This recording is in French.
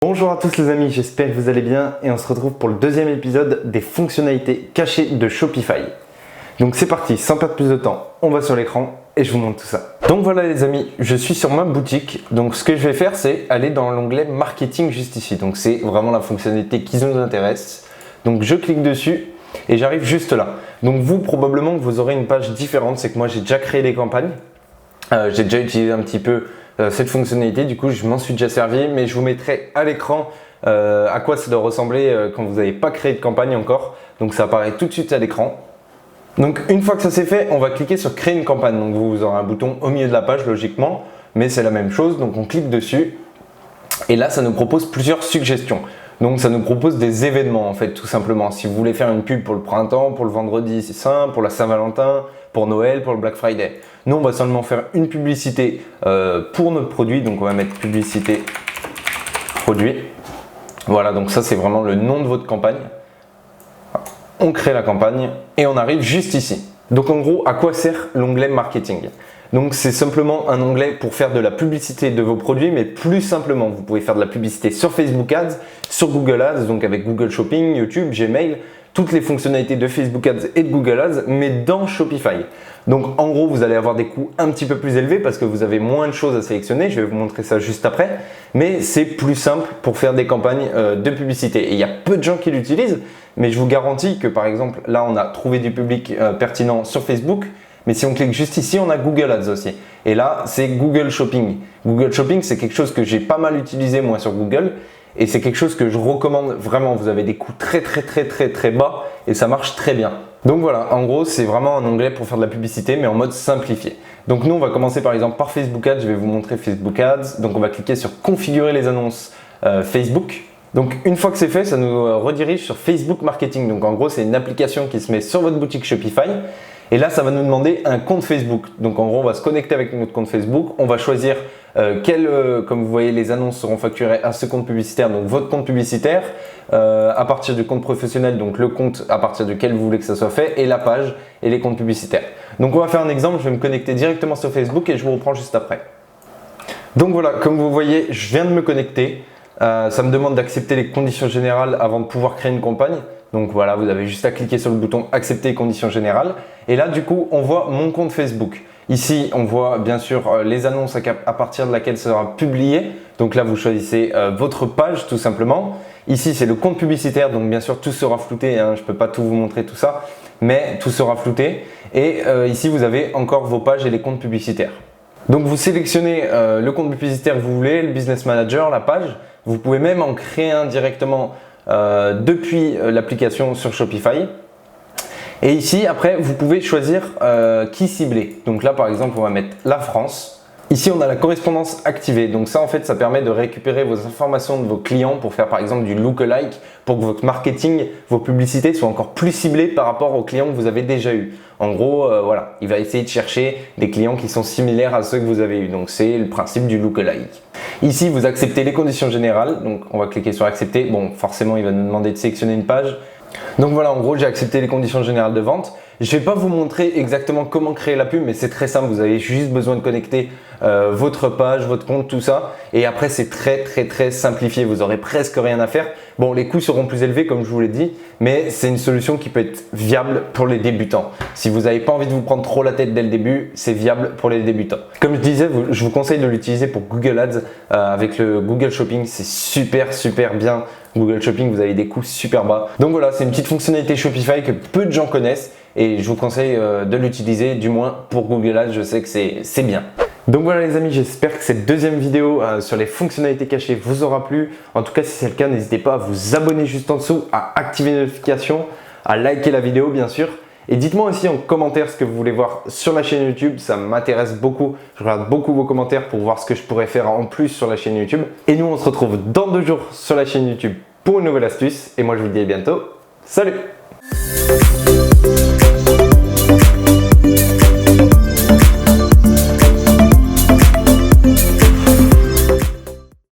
Bonjour à tous les amis, j'espère que vous allez bien et on se retrouve pour le deuxième épisode des fonctionnalités cachées de Shopify. Donc c'est parti, sans perdre plus de temps, on va sur l'écran et je vous montre tout ça. Donc voilà les amis, je suis sur ma boutique. Donc ce que je vais faire, c'est aller dans l'onglet marketing juste ici. Donc c'est vraiment la fonctionnalité qui nous intéresse. Donc je clique dessus et j'arrive juste là. Donc vous probablement que vous aurez une page différente, c'est que moi j'ai déjà créé des campagnes. J'ai déjà utilisé un petit peu cette fonctionnalité, du coup je m'en suis déjà servi, mais je vous mettrai à l'écran à quoi ça doit ressembler quand vous n'avez pas créé de campagne encore. Donc ça apparaît tout de suite à l'écran. Donc une fois que ça c'est fait, on va cliquer sur créer une campagne. Donc vous aurez un bouton au milieu de la page logiquement, mais c'est la même chose. Donc on clique dessus et là ça nous propose plusieurs suggestions. Donc ça nous propose des événements en fait tout simplement. Si vous voulez faire une pub pour le printemps, pour le vendredi saint, pour la Saint-Valentin, pour Noël, pour le Black Friday. Nous on va seulement faire une publicité pour notre produit. Donc on va mettre publicité produit. Voilà, donc ça c'est vraiment le nom de votre campagne. On crée la campagne et on arrive juste ici. Donc en gros, à quoi sert l'onglet marketing? Donc c'est simplement un onglet pour faire de la publicité de vos produits, mais plus simplement, vous pouvez faire de la publicité sur Facebook Ads, sur Google Ads, donc avec Google Shopping, YouTube, Gmail, toutes les fonctionnalités de Facebook Ads et de Google Ads, mais dans Shopify. Donc en gros, vous allez avoir des coûts un petit peu plus élevés parce que vous avez moins de choses à sélectionner. Je vais vous montrer ça juste après, mais c'est plus simple pour faire des campagnes de publicité. Et il y a peu de gens qui l'utilisent, mais je vous garantis que par exemple, là on a trouvé du public pertinent sur Facebook. Mais si on clique juste ici, on a Google Ads aussi. Et là, c'est Google Shopping. Google Shopping, c'est quelque chose que j'ai pas mal utilisé moi sur Google. Et c'est quelque chose que je recommande vraiment. Vous avez des coûts très bas et ça marche très bien. Donc voilà, en gros, c'est vraiment un onglet pour faire de la publicité, mais en mode simplifié. Donc nous, on va commencer par exemple par Facebook Ads. Je vais vous montrer Facebook Ads. Donc on va cliquer sur configurer les annonces Facebook. Donc une fois que c'est fait, ça nous redirige sur Facebook Marketing. Donc en gros, c'est une application qui se met sur votre boutique Shopify. Et là, ça va nous demander un compte Facebook. Donc en gros, on va se connecter avec notre compte Facebook. On va choisir comme vous voyez, les annonces seront facturées à ce compte publicitaire, donc votre compte publicitaire, à partir du compte professionnel, donc le compte à partir duquel vous voulez que ça soit fait, et la page et les comptes publicitaires. Donc on va faire un exemple, je vais me connecter directement sur Facebook et je vous reprends juste après. Donc voilà, comme vous voyez, je viens de me connecter. Ça me demande d'accepter les conditions générales avant de pouvoir créer une campagne. Donc voilà, vous avez juste à cliquer sur le bouton accepter les conditions générales. Et là, du coup, on voit mon compte Facebook. Ici, on voit bien sûr les annonces à partir de laquelle ça sera publié. Donc là, vous choisissez votre page tout simplement. Ici, c'est le compte publicitaire. Donc bien sûr, tout sera flouté. Hein. Je ne peux pas tout vous montrer tout ça, mais tout sera flouté. Et ici, vous avez encore vos pages et les comptes publicitaires. Donc vous sélectionnez le compte publicitaire que vous voulez, le business manager, la page. Vous pouvez même en créer un directement depuis l'application sur Shopify. Et ici, après, vous pouvez choisir qui cibler. Donc là, par exemple, on va mettre la France. Ici, on a la correspondance activée. Donc ça, en fait, ça permet de récupérer vos informations de vos clients pour faire, par exemple, du lookalike, pour que votre marketing, vos publicités soient encore plus ciblées par rapport aux clients que vous avez déjà eu. En gros, voilà, il va essayer de chercher des clients qui sont similaires à ceux que vous avez eu. Donc c'est le principe du lookalike. Ici, vous acceptez les conditions générales. Donc on va cliquer sur accepter. Bon, forcément, il va nous demander de sélectionner une page. Donc voilà, en gros, j'ai accepté les conditions générales de vente. Je ne vais pas vous montrer exactement comment créer la pub, mais c'est très simple. Vous avez juste besoin de connecter votre page, votre compte, tout ça. Et après, c'est très simplifié. Vous aurez presque rien à faire. Bon, les coûts seront plus élevés, comme je vous l'ai dit, mais c'est une solution qui peut être viable pour les débutants. Si vous n'avez pas envie de vous prendre trop la tête dès le début, c'est viable pour les débutants. Comme je disais, je vous conseille de l'utiliser pour Google Ads avec le Google Shopping. C'est super bien. Google Shopping, vous avez des coûts super bas. Donc voilà, c'est une petite fonctionnalité Shopify que peu de gens connaissent et je vous conseille de l'utiliser, du moins pour Google Ads, je sais que c'est bien. Donc voilà les amis, j'espère que cette deuxième vidéo sur les fonctionnalités cachées vous aura plu. En tout cas, si c'est le cas, n'hésitez pas à vous abonner juste en dessous, à activer les notifications, à liker la vidéo bien sûr. Et dites-moi aussi en commentaire ce que vous voulez voir sur la chaîne YouTube, ça m'intéresse beaucoup. Je regarde beaucoup vos commentaires pour voir ce que je pourrais faire en plus sur la chaîne YouTube. Et nous, on se retrouve dans 2 jours sur la chaîne YouTube pour une nouvelle astuce. Et moi, je vous dis à bientôt. Salut!